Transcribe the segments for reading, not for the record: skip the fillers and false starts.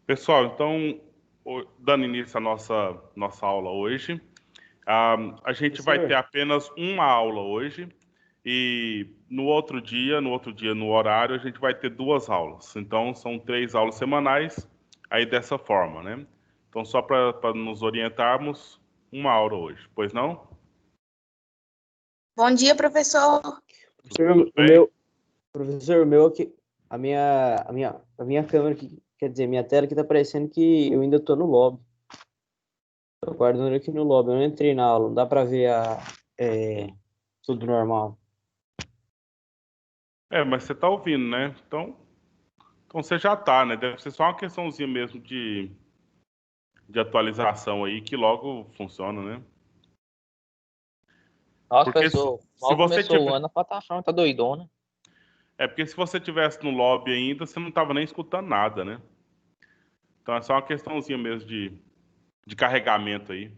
Pessoal, então, dando início à nossa aula hoje, a gente vai ter Professor, apenas uma aula hoje e no horário, a gente vai ter duas aulas. Então, são 3 aulas semanais, aí dessa forma, né? Então, só para nos orientarmos, uma aula hoje, pois não? Bom dia, professor. Tudo professor, bem? professor, o meu aqui, a minha câmera aqui, quer dizer, minha tela aqui tá parecendo que eu ainda tô no lobby. Tô guardando aqui no lobby, eu não entrei na aula, não dá pra ver tudo normal. Mas você está ouvindo, né? Então você já está, né? Deve ser só uma questãozinha mesmo de atualização aí que logo funciona, né? Nossa, Porque se, professor, se mal você começou o tiver, ano, a plataforma tá doidona. porque se você tivesse no lobby ainda, você não estava nem escutando nada, né? Então é só uma questãozinha mesmo de carregamento aí.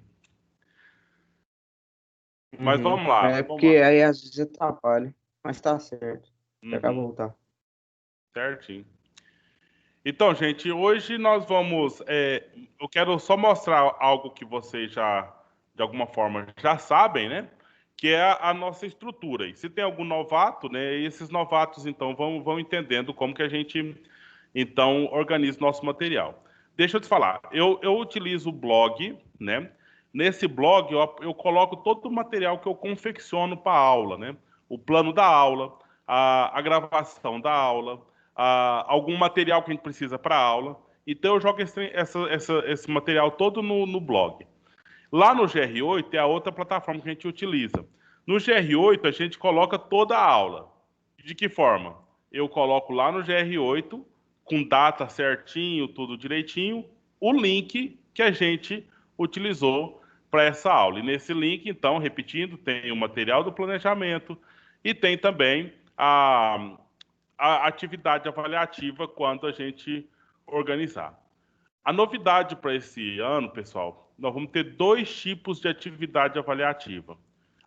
Mas Uhum. vamos lá, É vamos porque lá. aí às vezes atrapalha, mas tá certo. Já Uhum, voltar. certinho. Então, gente, hoje nós vamos. Eu quero só mostrar algo que vocês já, de alguma forma, já sabem, né? Que é a nossa estrutura. E se tem algum novato, né? Esses novatos, então, vão entendendo como que a gente, então, organiza o nosso material. Deixa eu te falar, eu utilizo o blog, né? Nesse blog, eu coloco todo o material que eu confecciono para a aula, né? O plano da aula, a gravação da aula, algum material que a gente precisa para a aula. Então, eu jogo esse material todo no blog. Lá no GR8 é a outra plataforma que a gente utiliza. No GR8, a gente coloca toda a aula. De que forma? Eu coloco lá no GR8, com data certinho, tudo direitinho, o link que a gente utilizou para essa aula. E nesse link, então, repetindo, tem o material do planejamento e tem também a atividade avaliativa quando a gente organizar. A novidade para esse ano, pessoal, nós vamos ter 2 tipos de atividade avaliativa.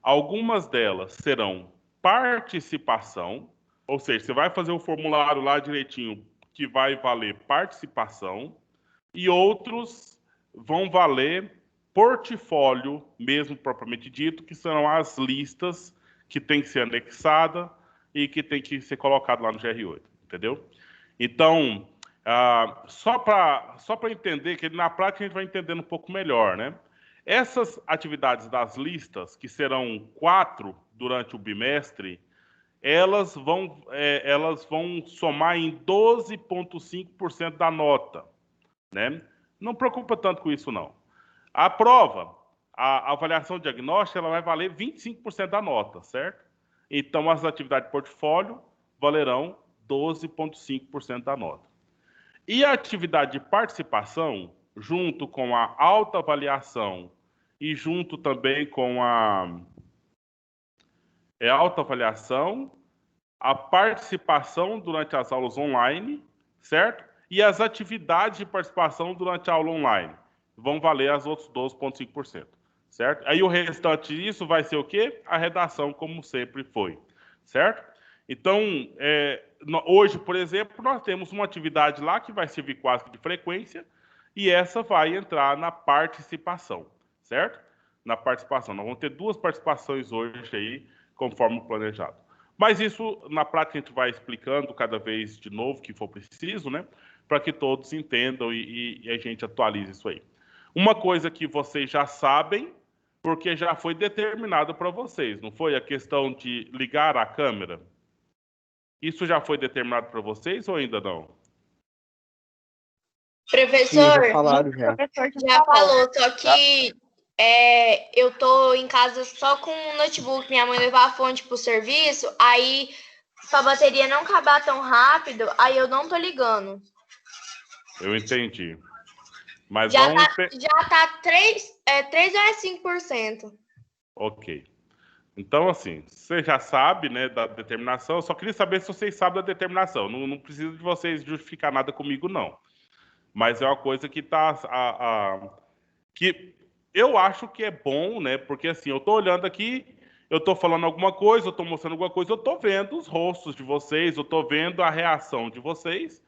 Algumas delas serão participação, ou seja, você vai fazer o formulário lá direitinho que vai valer participação, e outros vão valer portfólio, mesmo propriamente dito, que serão as listas que tem que ser anexada e que tem que ser colocado lá no GR8, entendeu? Então, só para entender, que na prática a gente vai entendendo um pouco melhor, né? Essas atividades das listas, que serão 4 durante o bimestre, elas vão somar em 12,5% da nota, né? Não preocupa tanto com isso, não. A prova, a avaliação diagnóstica, ela vai valer 25% da nota, certo? Então, as atividades de portfólio valerão 12,5% da nota. E a atividade de participação, junto com a autoavaliação e junto também com a autoavaliação, a participação durante as aulas online, certo? E as atividades de participação durante a aula online. Vão valer as outras 12,5%, certo? Aí o restante disso vai ser o quê? A redação, como sempre foi, certo? Então, hoje, por exemplo, nós temos uma atividade lá que vai servir quase de frequência e essa vai entrar na participação, certo? Na participação. Nós vamos ter 2 participações hoje aí, conforme planejado. Mas isso, na prática, a gente vai explicando cada vez de novo que for preciso, né? Para que todos entendam e a gente atualize isso aí. Uma coisa que vocês já sabem, porque já foi determinado para vocês, não foi? A questão de ligar a câmera. Isso já foi determinado para vocês ou ainda não? Sim, já Professor, falaram já. professor já falou, só que eu tô em casa só com o notebook, minha mãe levou a fonte pro serviço, aí pra bateria não acabar tão rápido, aí eu não tô ligando. Eu entendi. Mas Já vamos. tá 3,5%. Ok. Então, assim, você já sabe, né, da determinação. Eu só queria saber se vocês sabem da determinação. Não precisa de vocês justificar nada comigo, não. Mas é uma coisa que que eu acho que é bom, né? Porque assim, eu tô olhando aqui, eu tô falando alguma coisa, eu tô mostrando alguma coisa, eu tô vendo os rostos de vocês, eu tô vendo a reação de vocês.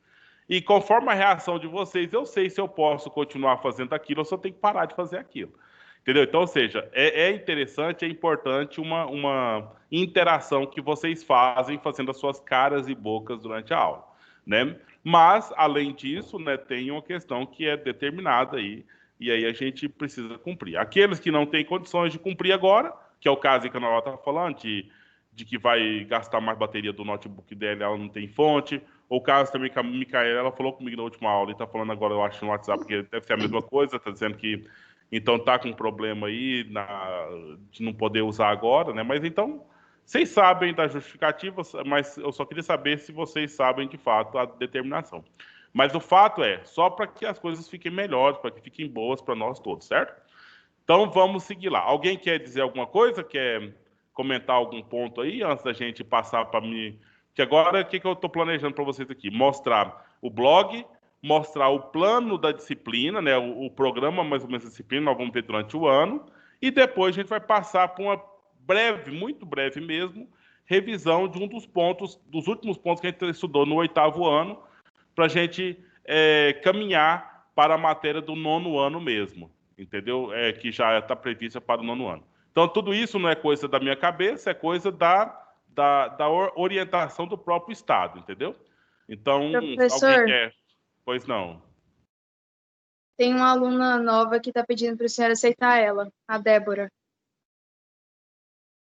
E conforme a reação de vocês, eu sei se eu posso continuar fazendo aquilo ou se eu tenho que parar de fazer aquilo. Entendeu? Então, ou seja, é interessante, é importante uma interação que vocês fazem fazendo as suas caras e bocas durante a aula, né? Mas, além disso, né, tem uma questão que é determinada aí, e aí a gente precisa cumprir. Aqueles que não têm condições de cumprir agora, que é o caso que a Ana está falando, de que vai gastar mais bateria do notebook dela, ela não tem fonte, ou o caso também que a Micaela, ela falou comigo na última aula e está falando agora, eu acho, no WhatsApp, que deve ser a mesma coisa, está dizendo que então tá com um problema aí de não poder usar agora, né? Mas então, vocês sabem da justificativa, mas eu só queria saber se vocês sabem de fato a determinação. Mas o fato é, só para que as coisas fiquem melhores, para que fiquem boas para nós todos, certo? Então vamos seguir lá. Alguém quer dizer alguma coisa? Quer comentar algum ponto aí antes da gente passar para mim? Que agora o que eu estou planejando para vocês aqui? Mostrar o blog, mostrar o plano da disciplina, né? O programa mais ou menos da disciplina, nós vamos ver durante o ano, e depois a gente vai passar por uma breve, muito breve mesmo, revisão de um dos pontos, dos últimos pontos que a gente estudou no 8º ano, para a gente caminhar para a matéria do 9º ano mesmo, entendeu? Que já está prevista para o 9º ano. Então, tudo isso não é coisa da minha cabeça, é coisa da orientação do próprio Estado, entendeu? Então, Professor, alguém quer? Pois não. tem uma aluna nova que está pedindo para o senhor aceitar ela, a Débora.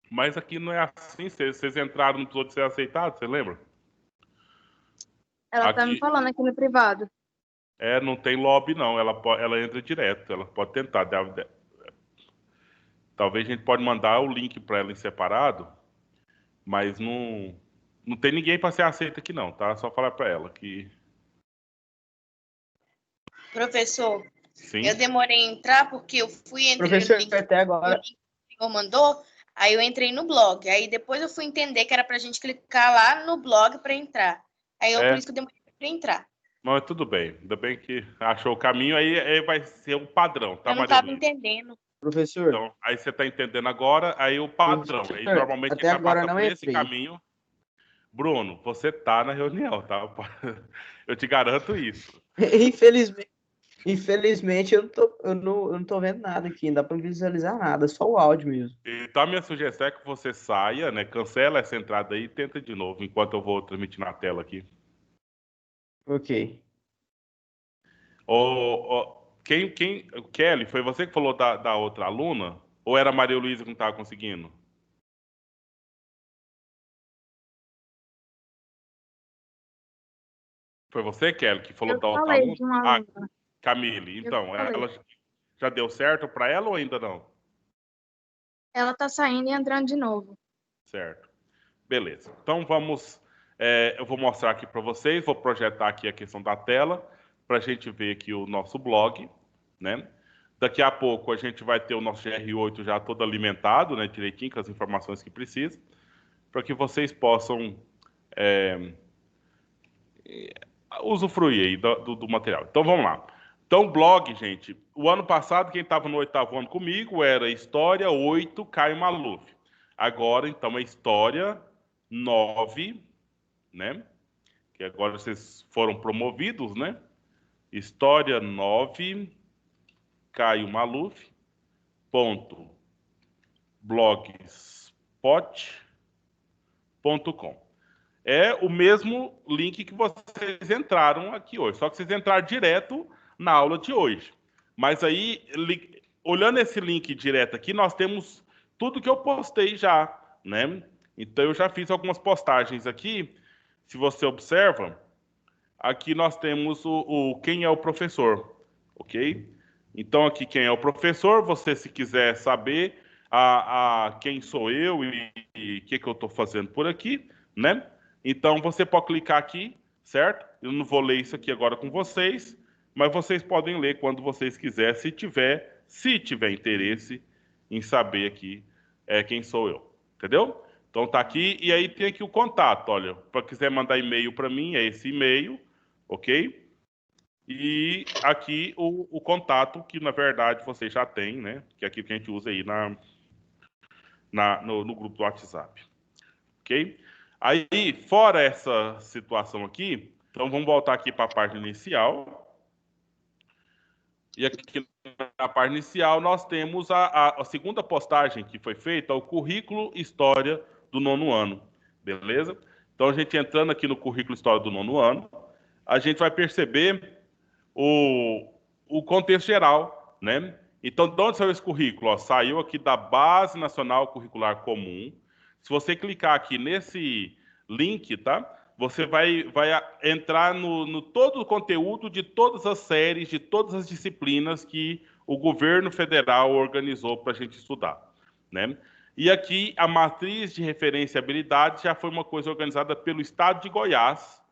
Mas aqui não é assim, vocês entraram no todo de ser aceitado, você lembra? Ela está me falando aqui no privado. Não tem lobby não, ela entra direto, ela pode tentar. Talvez a gente pode mandar o link para ela em separado, mas não tem ninguém para ser aceito aqui não, tá? Só falar para ela que... Professor, Sim. Eu demorei a entrar porque eu fui entrar Professor, no link até agora... que o senhor mandou, aí eu entrei no blog. Aí depois eu fui entender que era pra gente clicar lá no blog para entrar. Aí por isso que eu demorei para entrar. Mas tudo bem, ainda bem que achou o caminho, aí vai ser o padrão, tá, Eu não Maria estava Luísa? entendendo. Professor, Então, aí você está entendendo agora, aí o padrão. Aí professor, normalmente até a gente agora passa não por esse entrei. caminho. Bruno, você tá na reunião, tá? Eu te garanto isso. Infelizmente eu não tô vendo nada aqui, não dá para visualizar nada, só o áudio mesmo. Então a minha sugestão é que você saia, né? Cancela essa entrada aí e tenta de novo, enquanto eu vou transmitir na tela aqui. Ok. Kelly, foi você que falou da outra aluna? Ou era a Maria Luísa que não estava conseguindo? Foi você, Kelly, que falou Eu da outra falei aluna? de uma aluna. Camille. Então, falei. ela já deu certo para ela ou ainda não? Ela está saindo e entrando de novo. Certo. Beleza. Então vamos. Eu vou mostrar aqui para vocês, vou projetar aqui a questão da tela, para a gente ver aqui o nosso blog, né? Daqui a pouco a gente vai ter o nosso GR8 já todo alimentado, né? Direitinho, com as informações que precisa, para que vocês possam usufruir aí do material. Então vamos lá. Então, blog, gente, o ano passado, quem estava no 8º ano comigo era História 8, Caio Maluf. Agora, então, é História 9, né? Que agora vocês foram promovidos, né? História 9, Caio Maluf, ponto, blogspot.com. É o mesmo link que vocês entraram aqui hoje, só que vocês entraram direto na aula de hoje. Mas aí, olhando esse link direto aqui, nós temos tudo que eu postei já, né? Então, eu já fiz algumas postagens aqui. Se você observa, aqui nós temos quem é o professor, ok? Então, aqui quem é o professor, você se quiser saber quem sou eu e o que eu estou fazendo por aqui, né? Então, você pode clicar aqui, certo? Eu não vou ler isso aqui agora com vocês, mas vocês podem ler quando vocês quiserem, se tiver interesse em saber aqui quem sou eu, entendeu? Então tá aqui, e aí tem aqui o contato, olha, para quiser mandar e-mail para mim, é esse e-mail, ok? E aqui o contato, que na verdade você já tem, né? Que é aquilo que a gente usa aí no grupo do WhatsApp, ok? Aí, fora essa situação aqui, Então, vamos voltar aqui para a página inicial. E aqui na página inicial nós temos a segunda postagem que foi feita, o currículo História do 9º ano, beleza? Então, a gente entrando aqui no currículo História do 9º ano, a gente vai perceber o contexto geral, né? Então, de onde saiu esse currículo? Ó, saiu aqui da Base Nacional Curricular Comum. Se você clicar aqui nesse link, tá? Você vai entrar no todo o conteúdo de todas as séries, de todas as disciplinas que o governo federal organizou para a gente estudar, né? E aqui a matriz de referenciabilidade já foi uma coisa organizada pelo Estado de Goiás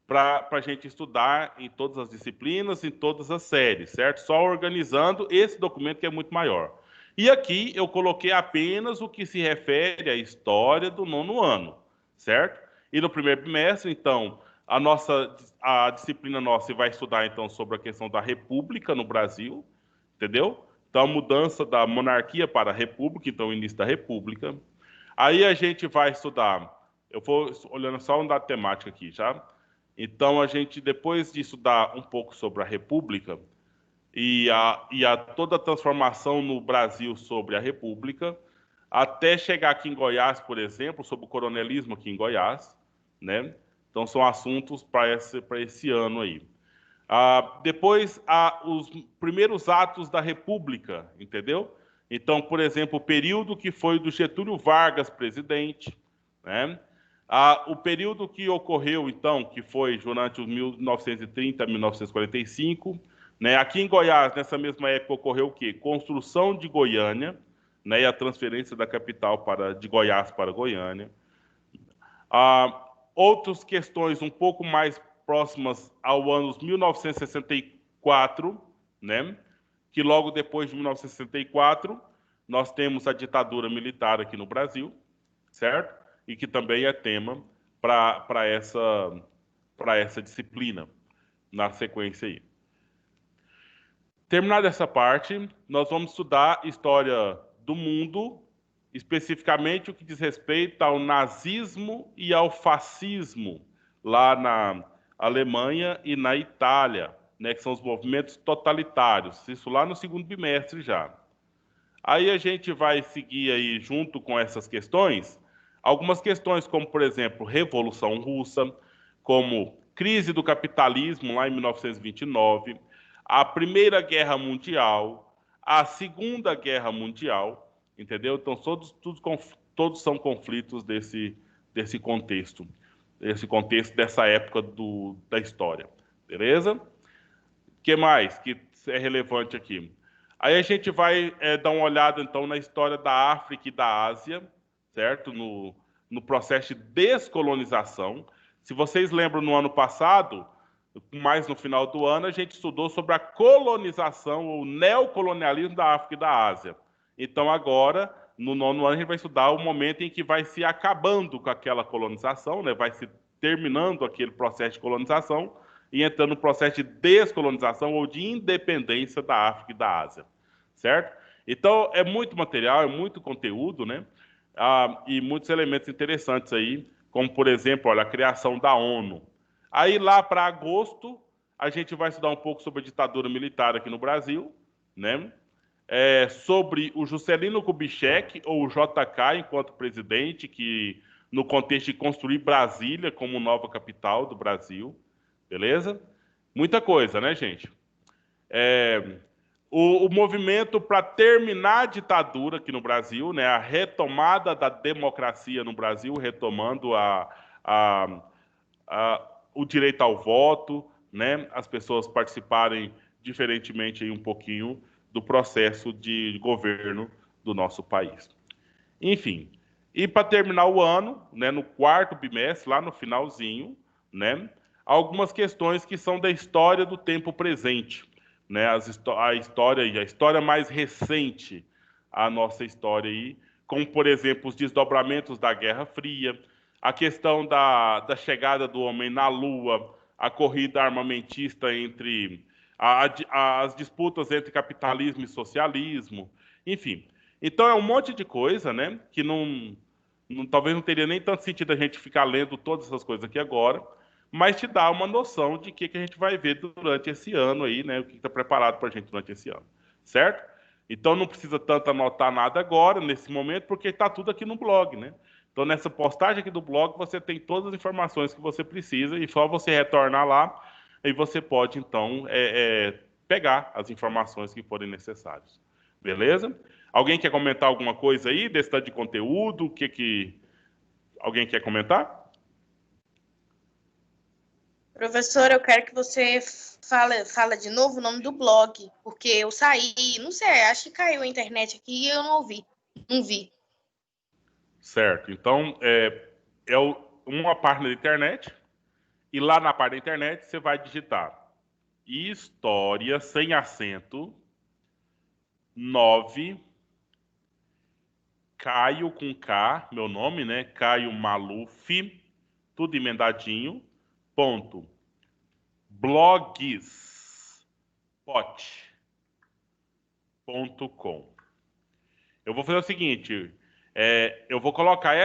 para a gente estudar em todas as disciplinas, em todas as séries, certo? Só organizando esse documento que é muito maior. E aqui eu coloquei apenas o que se refere à história do 9º ano, certo? E no primeiro bimestre, então, a disciplina nossa vai estudar, então, sobre a questão da república no Brasil, entendeu? Então, a mudança da monarquia para a república, então, o início da república. Aí a gente vai estudar, eu vou olhando só um dado temático aqui, já. Então, a gente, depois de estudar um pouco sobre a república e toda a transformação no Brasil sobre a república, até chegar aqui em Goiás, por exemplo, sobre o coronelismo aqui em Goiás, né? Então, são assuntos para esse ano aí. Depois, os primeiros atos da República, entendeu? Então, por exemplo, o período que foi do Getúlio Vargas presidente, né? O período que ocorreu, então, que foi durante os 1930 a 1945, né? Aqui em Goiás, nessa mesma época, ocorreu o quê? Construção de Goiânia, né? E a transferência da capital de Goiás para Goiânia. Outras questões um pouco mais próximas ao ano 1964, né? Que logo depois de 1964, nós temos a ditadura militar aqui no Brasil, certo? E que também é tema para essa disciplina, na sequência aí. Terminada essa parte, nós vamos estudar história do mundo, especificamente o que diz respeito ao nazismo e ao fascismo, lá na Alemanha e na Itália, né, que são os movimentos totalitários, isso lá no segundo bimestre já. Aí a gente vai seguir aí, junto com essas questões, algumas questões como, por exemplo, Revolução Russa, como crise do capitalismo lá em 1929, a Primeira Guerra Mundial, a Segunda Guerra Mundial, entendeu? Então, todos são conflitos desse contexto, dessa época da história, beleza? O que mais que é relevante aqui? Aí a gente vai dar uma olhada, então, na história da África e da Ásia, certo? No processo de descolonização. Se vocês lembram, no ano passado, mais no final do ano, a gente estudou sobre a colonização, ou neocolonialismo da África e da Ásia. Então, agora, no 9º ano, a gente vai estudar o momento em que vai se acabando com aquela colonização, né? Vai se terminando aquele processo de colonização e entrando no processo de descolonização ou de independência da África e da Ásia, certo? Então, é muito material, é muito conteúdo, né? E muitos elementos interessantes aí, como, por exemplo, olha, a criação da ONU. Aí, lá para agosto, a gente vai estudar um pouco sobre a ditadura militar aqui no Brasil, né? Sobre o Juscelino Kubitschek, ou o JK, enquanto presidente, que no contexto de construir Brasília como nova capital do Brasil, beleza? Muita coisa, né, gente? O movimento para terminar a ditadura aqui no Brasil, né? A retomada da democracia no Brasil, retomando o direito ao voto, né? As pessoas participarem diferentemente aí um pouquinho do processo de governo do nosso país. Enfim, e para terminar o ano, né, no 4º bimestre, lá no finalzinho, né, algumas questões que são da história do tempo presente, né, a história mais recente, a nossa história aí, como, por exemplo, os desdobramentos da Guerra Fria, a questão da chegada do homem na Lua, a corrida armamentista entre as disputas entre capitalismo e socialismo, enfim. Então é um monte de coisa, né, que talvez não teria nem tanto sentido a gente ficar lendo todas essas coisas aqui agora, mas te dá uma noção de que a gente vai ver durante esse ano aí, né? O que está preparado para a gente durante esse ano, certo? Então não precisa tanto anotar nada agora, nesse momento, porque está tudo aqui no blog, né? Então nessa postagem aqui do blog você tem todas as informações que você precisa e só você retornar lá e você pode então pegar as informações que forem necessárias. Beleza? Alguém quer comentar alguma coisa aí desse tanto de conteúdo? O que alguém quer comentar? Professor, eu quero que você fala de novo o nome do blog, porque eu saí, não sei, acho que caiu a internet aqui e eu não ouvi, não vi. Certo. Então, uma página da internet, e lá na página da internet você vai digitar História sem acento 9 Caio com K, meu nome, né? Caio Maluf, tudo emendadinho, ponto. blogspot.com. Eu vou fazer o seguinte, eu vou colocar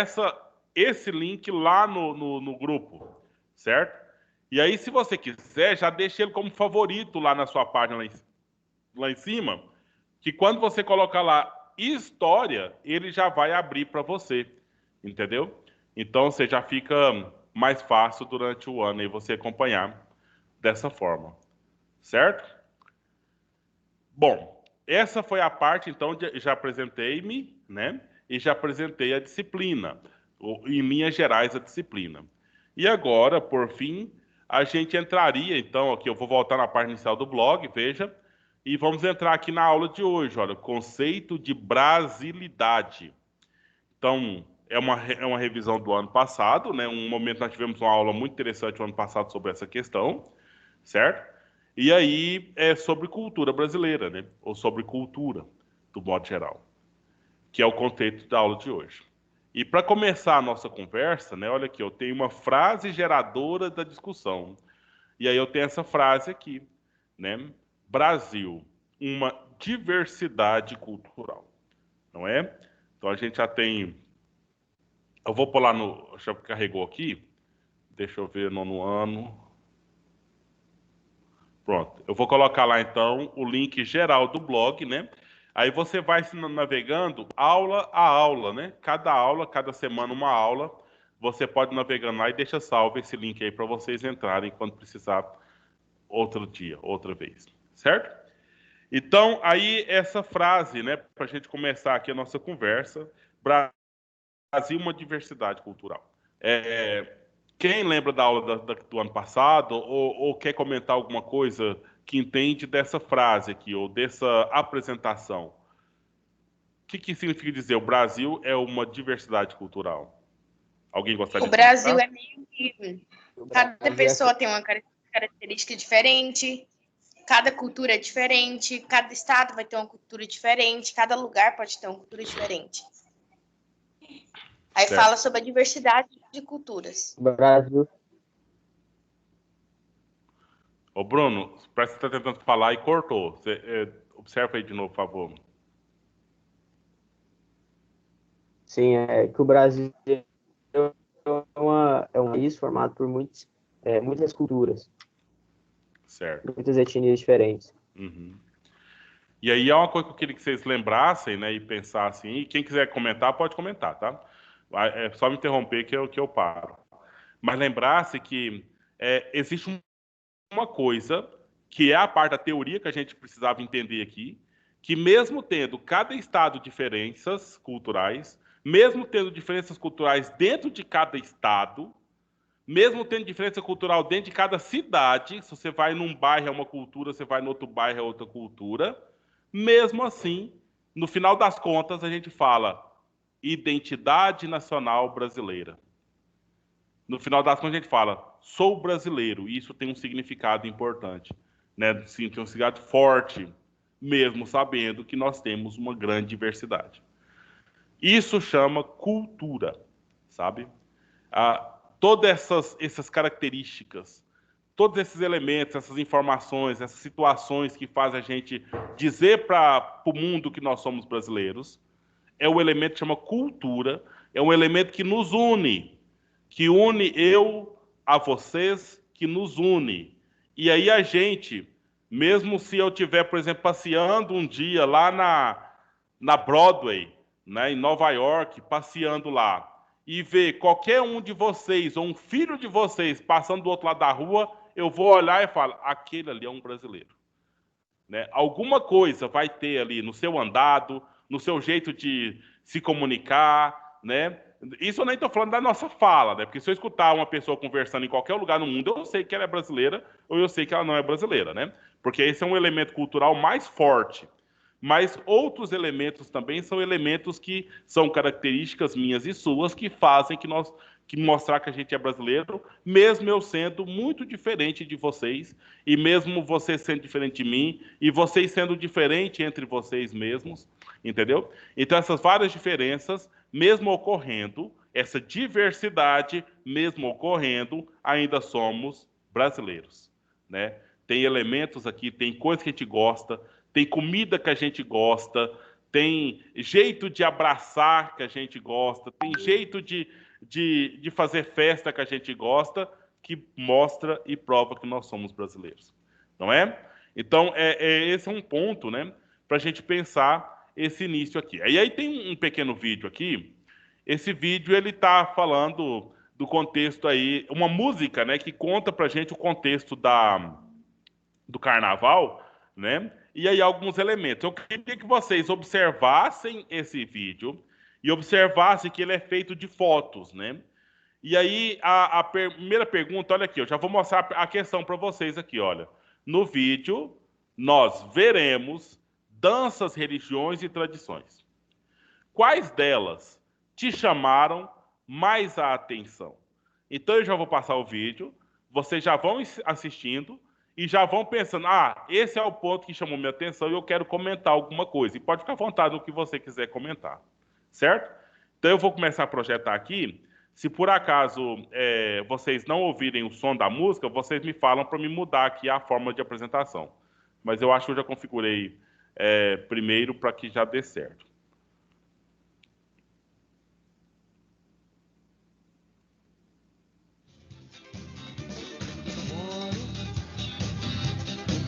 esse link lá no grupo, certo? E aí, se você quiser, já deixa ele como favorito lá na sua página lá em cima, que quando você colocar lá história, ele já vai abrir para você, entendeu? Então, você já fica mais fácil durante o ano aí você acompanhar dessa forma, certo? Bom, essa foi a parte, então, já apresentei-me, né? E já apresentei a disciplina, em linhas gerais a disciplina. E agora, por fim, a gente entraria, então, aqui eu vou voltar na parte inicial do blog, veja, e vamos entrar aqui na aula de hoje, olha, conceito de brasilidade. Então, é uma revisão do ano passado, né? Um momento nós tivemos uma aula muito interessante no ano passado sobre essa questão, certo? E aí é sobre cultura brasileira, né? Ou sobre cultura, do modo geral, que é o contexto da aula de hoje. E para começar a nossa conversa, né? Olha aqui, eu tenho uma frase geradora da discussão. E aí eu tenho essa frase aqui, né? Brasil, uma diversidade cultural, não é? Então a gente já tem. Eu vou pular no. Já carregou aqui. Deixa eu ver, nono ano. Pronto. Eu vou colocar lá então o link geral do blog, né? Aí você vai se navegando aula a aula, né? Cada aula, cada semana uma aula. Você pode ir navegando lá e deixa salvo esse link aí para vocês entrarem quando precisar outro dia, outra vez. Certo? Então, aí essa frase, né? Para a gente começar aqui a nossa conversa. Brasil, uma diversidade cultural. Quem lembra da aula do ano passado ou quer comentar alguma coisa que entende dessa frase aqui ou dessa apresentação? O que significa dizer o Brasil é uma diversidade cultural? Alguém gostaria O de Brasil comentar? é meio que cada pessoa tem uma característica diferente, cada cultura é diferente, cada estado vai ter uma cultura diferente, cada lugar pode ter uma cultura diferente. Aí Certo. fala sobre a diversidade de culturas. Brasil. Ô Bruno, parece que você está tentando falar e cortou. Observa aí de novo, por favor. Sim, é que o Brasil é um país formado por muitas culturas, Certo. muitas etnias diferentes. Uhum. E aí é uma coisa que eu queria que vocês lembrassem, né, e pensassem. E quem quiser comentar, pode comentar, tá? É só me interromper que eu paro. Mas lembrasse que existe uma coisa que é a parte da teoria que a gente precisava entender aqui, que mesmo tendo cada estado diferenças culturais, mesmo tendo diferenças culturais dentro de cada estado, mesmo tendo diferença cultural dentro de cada cidade, se você vai num bairro é uma cultura, você vai no outro bairro é outra cultura, mesmo assim, no final das contas, a gente fala identidade nacional brasileira. No final das contas, a gente fala, sou brasileiro, e isso tem um significado importante, né? Sim, tem um significado forte, mesmo sabendo que nós temos uma grande diversidade. Isso chama cultura, sabe? Todas essas características, todos esses elementos, essas informações, essas situações que fazem a gente dizer para o mundo que nós somos brasileiros, é o elemento que chama cultura, é um elemento que nos une, que une eu a vocês que nos une. E aí a gente, mesmo se eu estiver, por exemplo, passeando um dia lá na Broadway, né, em Nova York, passeando lá, e ver qualquer um de vocês, ou um filho de vocês, passando do outro lado da rua, eu vou olhar e falar, aquele ali é um brasileiro. Né? Alguma coisa vai ter ali no seu andado, no seu jeito de se comunicar, né? Isso eu nem estou falando da nossa fala, né? Porque se eu escutar uma pessoa conversando em qualquer lugar no mundo, eu sei que ela é brasileira ou eu sei que ela não é brasileira, né? Porque esse é um elemento cultural mais forte. Mas outros elementos também são elementos que são características minhas e suas que fazem que mostrar que a gente é brasileiro, mesmo eu sendo muito diferente de vocês, e mesmo você sendo diferente de mim, e vocês sendo diferente entre vocês mesmos, entendeu? Então essas várias diferenças, mesmo ocorrendo, essa diversidade, mesmo ocorrendo, ainda somos brasileiros, né? Tem elementos aqui, tem coisas que a gente gosta, tem comida que a gente gosta, tem jeito de abraçar que a gente gosta, tem jeito de fazer festa que a gente gosta, que mostra e prova que nós somos brasileiros. Não é? Então, esse é um ponto, né, para a gente pensar esse início aqui. E aí tem um pequeno vídeo aqui. Esse vídeo ele está falando do contexto aí, uma música, né, que conta para a gente o contexto do carnaval, né? E aí alguns elementos. Eu queria que vocês observassem esse vídeo e observassem que ele é feito de fotos, né? E aí a primeira pergunta, olha aqui, eu já vou mostrar a questão para vocês aqui, olha. No vídeo, nós veremos danças, religiões e tradições. Quais delas te chamaram mais a atenção? Então eu já vou passar o vídeo, vocês já vão assistindo e já vão pensando, esse é o ponto que chamou minha atenção e eu quero comentar alguma coisa. E pode ficar à vontade no que você quiser comentar, certo? Então eu vou começar a projetar aqui. Se por acaso vocês não ouvirem o som da música, vocês me falam para me mudar aqui a forma de apresentação. Mas eu acho que eu já configurei primeiro para que já dê certo.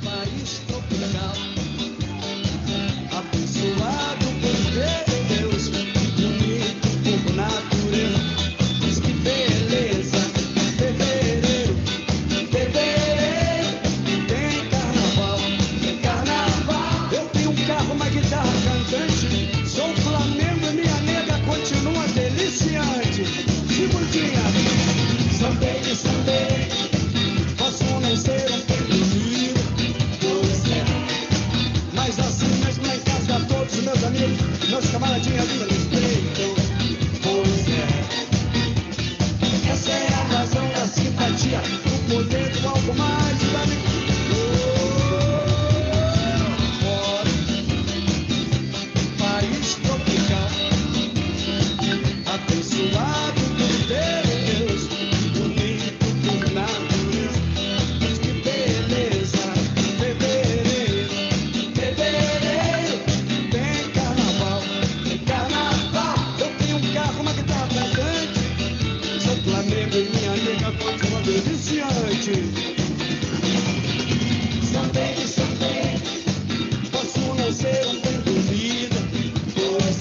País tropical, abençoado por Deus, bonito por natureza, diz que beleza, fevereiro, tem carnaval, eu tenho um carro, uma guitarra cantante, sou Flamengo e minha nega continua deliciante, Simudinha, Sunday, posso não ser um mas assim mesmo em casa todos meus amigos, meus camaradinhas me respeitam. Pois essa é a razão da simpatia, do poder do algo mais da país tropical, abençoado por Deus, bonito por natureza, diz que beleza, Flamengo e minha nega continua deliciante. Sunday, posso não ser um bem dormida, pois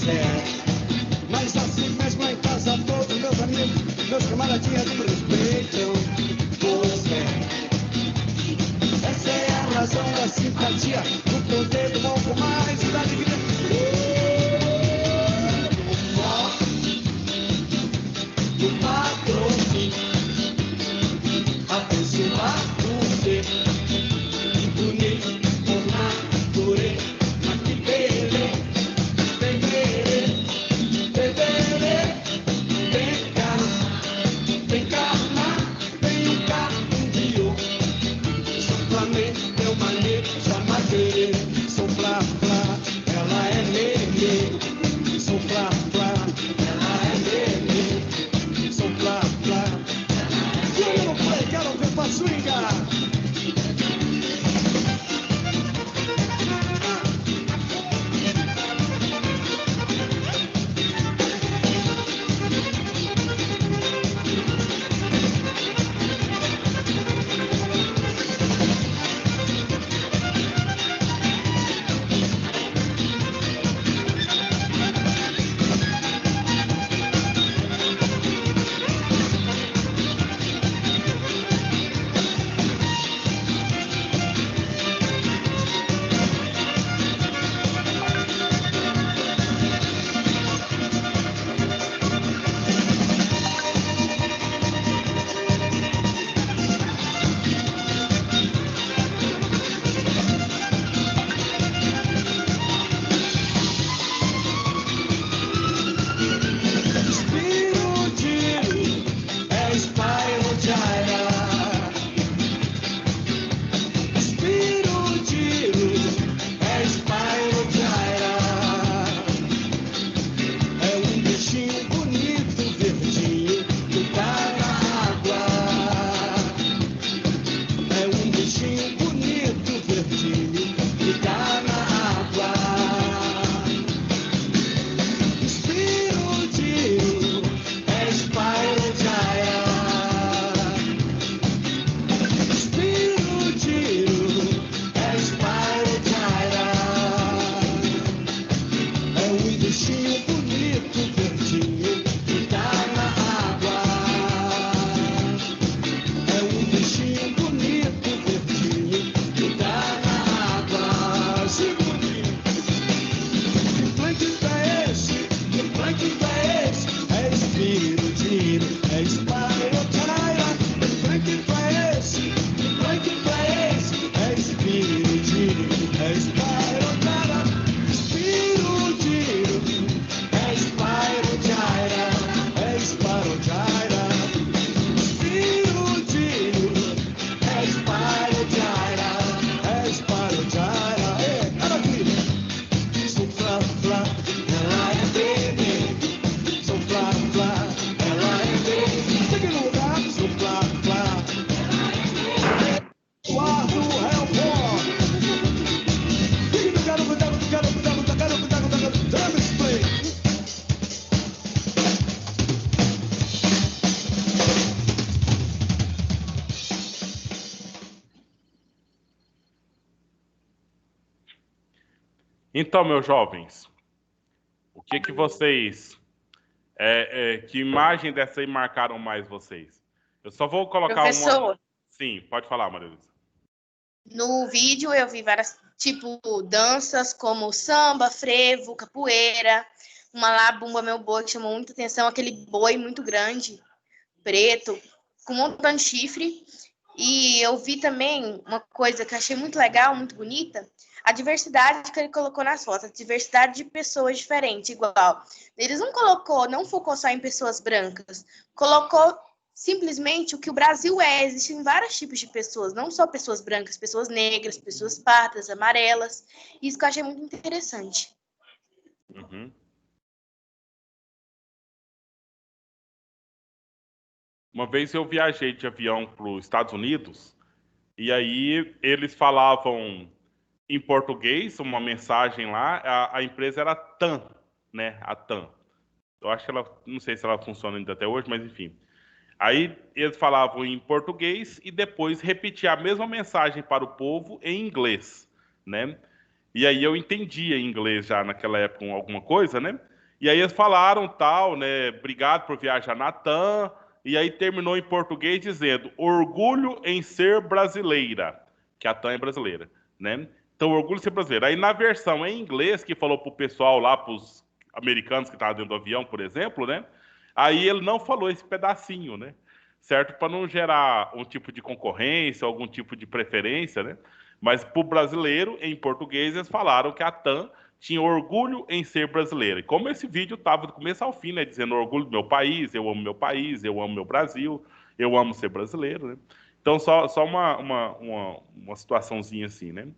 mas assim mesmo em casa todos meus amigos, meus camaradinhas me respeitam, pois essa é a razão da simpatia, do poder do algo mais e da alegria. Do patrocínio, abençoado ser bonito por natureza, mas que beleza, tem um carro, um guiô, sou Flamengo, meu maneiro, sou madeira, sou blá, ela bichinho bonito, verdinho, que tá na água. Spirudinho é Spyrogyra. Spirudinho é Spyrogyra. É um bichinho bonito, verdinho, que tá na água. É um bichinho bonito, verdinho, que tá na água. Segundinho. Que plâncton é esse? Que plâncton é esse? É Spirudinho, é Spyrogyra. Que plâncton é esse? Que plâncton é esse? É Spirudinho, é Spyrogyra. Spirudinho, é Spyrogyra. É Spyrogyra. Spirudinho, é Spyrogyra. É Spyrogyra. Maravilha! Sou flá, flá, ela é bebê. Sou flá, flá, ela é bebê. Segundo lugar, sou flá, flá. Eduardo Helmore. Drum spray. Então, meus jovens, o que que vocês... que imagem dessa aí marcaram mais vocês? Eu só vou colocar uma... Professor, Sim, pode falar, Maria Luísa. no vídeo eu vi várias, tipo, danças como samba, frevo, capoeira, uma lá, Bumba Meu Boi, que chamou muita atenção, aquele boi muito grande, preto, com um montão de chifre. E eu vi também uma coisa que eu achei muito legal, muito bonita, a diversidade que ele colocou nas fotos, a diversidade de pessoas diferentes, igual. Eles não focou só em pessoas brancas, colocou simplesmente o que o Brasil é. Existem vários tipos de pessoas, não só pessoas brancas, pessoas negras, pessoas pardas, amarelas. Isso que eu achei muito interessante. Uhum. Uma vez eu viajei de avião para os Estados Unidos e aí eles falavam em português uma mensagem lá. A empresa era TAM, né? A TAM. Eu acho que ela, não sei se ela funciona ainda até hoje, mas enfim. Aí eles falavam em português e depois repetia a mesma mensagem para o povo em inglês, né? E aí eu entendia em inglês já naquela época alguma coisa, né? E aí eles falaram tal, né? Obrigado por viajar na TAM. E aí terminou em português dizendo orgulho em ser brasileira, que a TAM é brasileira, né? Então orgulho em ser brasileira. Aí na versão em inglês que falou pro pessoal lá, pros americanos que estavam dentro do avião, por exemplo, né? Aí ele não falou esse pedacinho, né? Certo? Para não gerar um tipo de concorrência, algum tipo de preferência, né? Mas para o brasileiro, em português, eles falaram que a TAM tinha orgulho em ser brasileira. E como esse vídeo estava do começo ao fim, né? Dizendo orgulho do meu país, eu amo meu Brasil, eu amo ser brasileiro, né? Então, só uma situaçãozinha assim, né?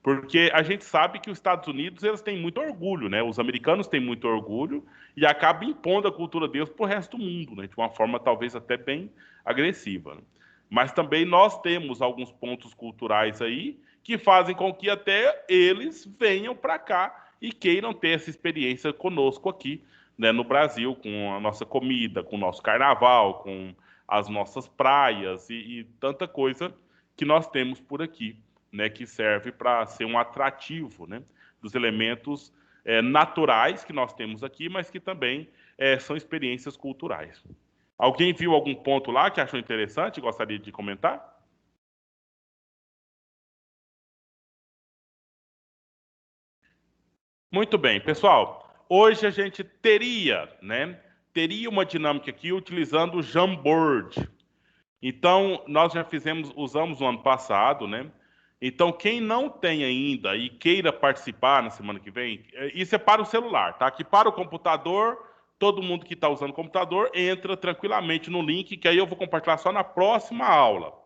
Porque a gente sabe que os Estados Unidos eles têm muito orgulho, né? Os americanos têm muito orgulho e acabam impondo a cultura deles para o resto do mundo, né? De uma forma talvez até bem agressiva, né? Mas também nós temos alguns pontos culturais aí que fazem com que até eles venham para cá e queiram ter essa experiência conosco aqui, né, no Brasil, com a nossa comida, com o nosso carnaval, com as nossas praias e tanta coisa que nós temos por aqui, né, que serve para ser um atrativo, né, dos elementos naturais que nós temos aqui, mas que também são experiências culturais. Alguém viu algum ponto lá que achou interessante e gostaria de comentar? Muito bem, pessoal. Hoje a gente teria uma dinâmica aqui utilizando o Jamboard. Então, nós já usamos no ano passado, né? Então, quem não tem ainda e queira participar na semana que vem, isso é para o celular, tá? Que para o computador, todo mundo que está usando o computador entra tranquilamente no link, que aí eu vou compartilhar só na próxima aula.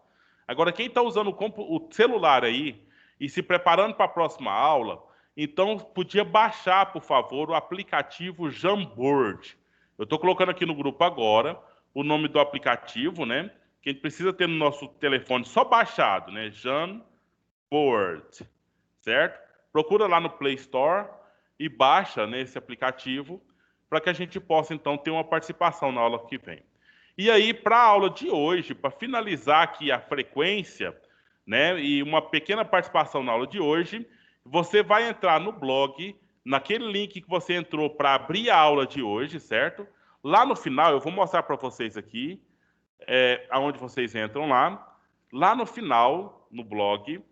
Agora, quem está usando o celular aí e se preparando para a próxima aula, então podia baixar, por favor, o aplicativo Jamboard. Eu estou colocando aqui no grupo agora o nome do aplicativo, né? que a gente precisa ter no nosso telefone só baixado, né? Jamboard, certo? Procura lá no Play Store e baixa, né, esse aplicativo para que a gente possa, então, ter uma participação na aula que vem. E aí, para a aula de hoje, para finalizar aqui a frequência, né, e uma pequena participação na aula de hoje, você vai entrar no blog, naquele link que você entrou para abrir a aula de hoje, certo? Lá no final, eu vou mostrar para vocês aqui, aonde vocês entram lá. Lá no final, no blog,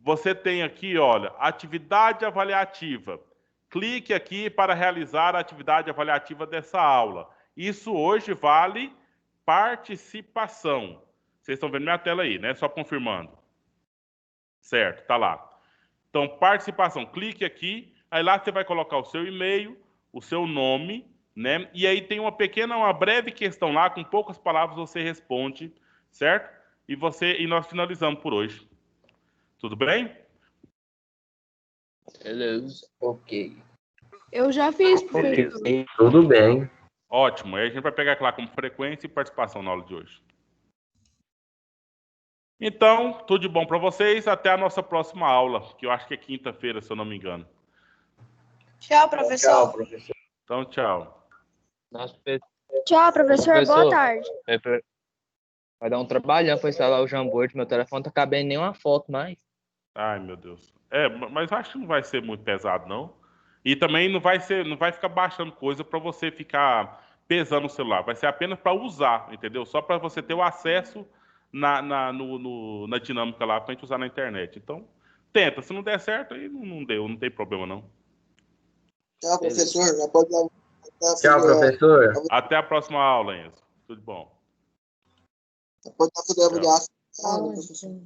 você tem aqui, olha, atividade avaliativa. Clique aqui para realizar a atividade avaliativa dessa aula. Isso hoje vale participação. Vocês estão vendo minha tela aí, né? Só confirmando. Certo, tá lá. Então, participação. Clique aqui, aí lá você vai colocar o seu e-mail, o seu nome, né? E aí tem uma breve questão lá, com poucas palavras você responde, certo? E nós finalizamos por hoje. Tudo bem? Beleza. Ok. Eu já fiz, professor. Tudo bem. Ótimo. Aí a gente vai pegar lá como frequência e participação na aula de hoje. Então, tudo de bom para vocês. Até a nossa próxima aula, que eu acho que é quinta-feira, se eu não me engano. Tchau, professor. Tchau, professor. Então, tchau. Nosso Tchau, professor. Boa tarde. Vai dar um trabalhão para instalar o Jamboard. Meu telefone tá cabendo nenhuma foto mais. Ai, meu Deus. Mas acho que não vai ser muito pesado, não. E também não vai ficar baixando coisa para você ficar pesando o celular. Vai ser apenas para usar, entendeu? Só para você ter o acesso na dinâmica lá para a gente usar na internet. Então, tenta. Se não der certo, aí não deu. Não tem problema, não. Tchau, professor. Já pode dar... Tchau, professor. Até a próxima aula, Enzo. Tudo bom. Pode dar Tchau. professor.